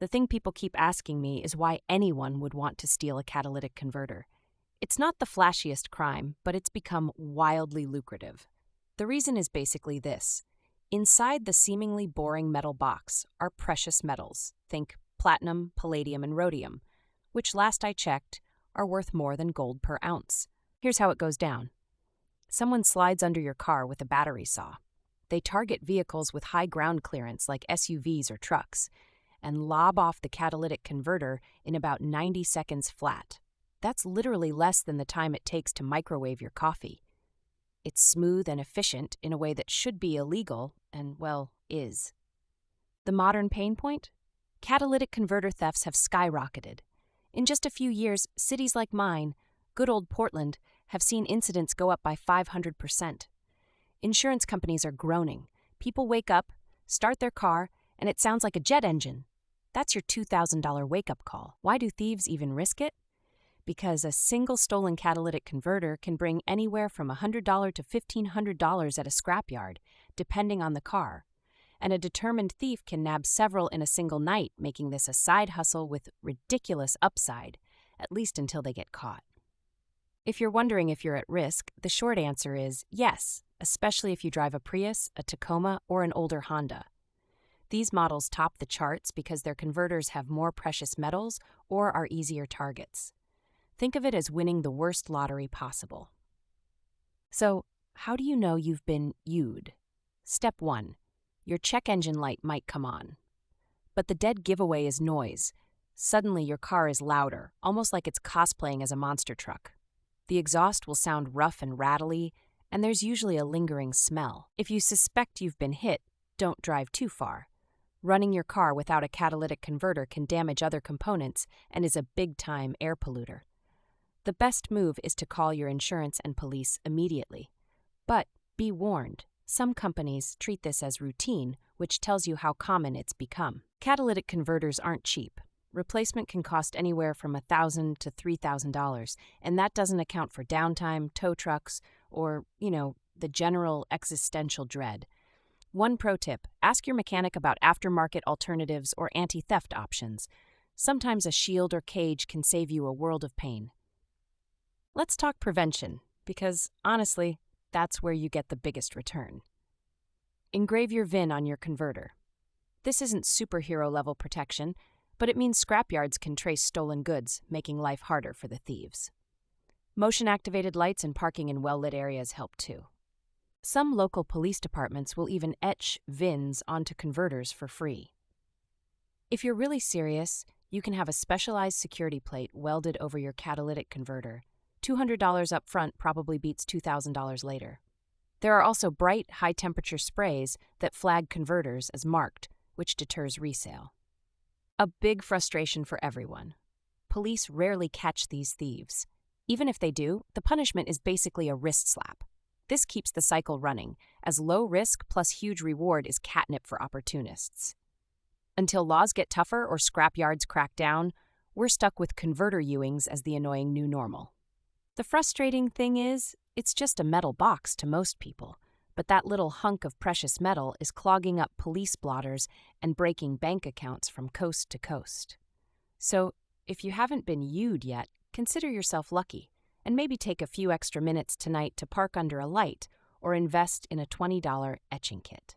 The thing people keep asking me is why anyone would want to steal a catalytic converter. It's not the flashiest crime, but it's become wildly lucrative. The reason is basically this. Inside the seemingly boring metal box are precious metals, think platinum, palladium, and rhodium, which last I checked are worth more than gold per ounce. Here's how it goes down. Someone slides under your car with a battery saw. They target vehicles with high ground clearance like SUVs or trucks, and lob off the catalytic converter in about 90 seconds flat. That's literally less than the time it takes to microwave your coffee. It's smooth and efficient in a way that should be illegal and, well, is. The modern pain point? Catalytic converter thefts have skyrocketed. In just a few years, cities like mine, good old Portland, have seen incidents go up by 500%. Insurance companies are groaning. People wake up, start their car, and it sounds like a jet engine. That's your $2,000 wake-up call. Why do thieves even risk it? Because a single stolen catalytic converter can bring anywhere from $100 to $1,500 at a scrapyard, depending on the car. And a determined thief can nab several in a single night, making this a side hustle with ridiculous upside, at least until they get caught. If you're wondering if you're at risk, the short answer is yes, especially if you drive a Prius, a Tacoma, or an older Honda. These models top the charts because their converters have more precious metals or are easier targets. Think of it as winning the worst lottery possible. So, how do you know you've been U'd? Step 1. Your check engine light might come on. But the dead giveaway is noise. Suddenly your car is louder, almost like it's cosplaying as a monster truck. The exhaust will sound rough and rattly, and there's usually a lingering smell. If you suspect you've been hit, don't drive too far. Running your car without a catalytic converter can damage other components and is a big-time air polluter. The best move is to call your insurance and police immediately. But be warned, some companies treat this as routine, which tells you how common it's become. Catalytic converters aren't cheap. Replacement can cost anywhere from $1,000 to $3,000, and that doesn't account for downtime, tow trucks, or, the general existential dread. One pro tip, ask your mechanic about aftermarket alternatives or anti-theft options. Sometimes a shield or cage can save you a world of pain. Let's talk prevention, because honestly, that's where you get the biggest return. Engrave your VIN on your converter. This isn't superhero-level protection, but it means scrapyards can trace stolen goods, making life harder for the thieves. Motion-activated lights and parking in well-lit areas help too. Some local police departments will even etch VINs onto converters for free. If you're really serious, you can have a specialized security plate welded over your catalytic converter. $200 up front probably beats $2,000 later. There are also bright, high-temperature sprays that flag converters as marked, which deters resale. A big frustration for everyone. Police rarely catch these thieves. Even if they do, the punishment is basically a wrist slap. This keeps the cycle running, as low risk plus huge reward is catnip for opportunists. Until laws get tougher or scrapyards crack down, we're stuck with converter Ewings as the annoying new normal. The frustrating thing is, it's just a metal box to most people, but that little hunk of precious metal is clogging up police blotters and breaking bank accounts from coast to coast. So, if you haven't been U'd yet, consider yourself lucky, and maybe take a few extra minutes tonight to park under a light or invest in a $20 etching kit.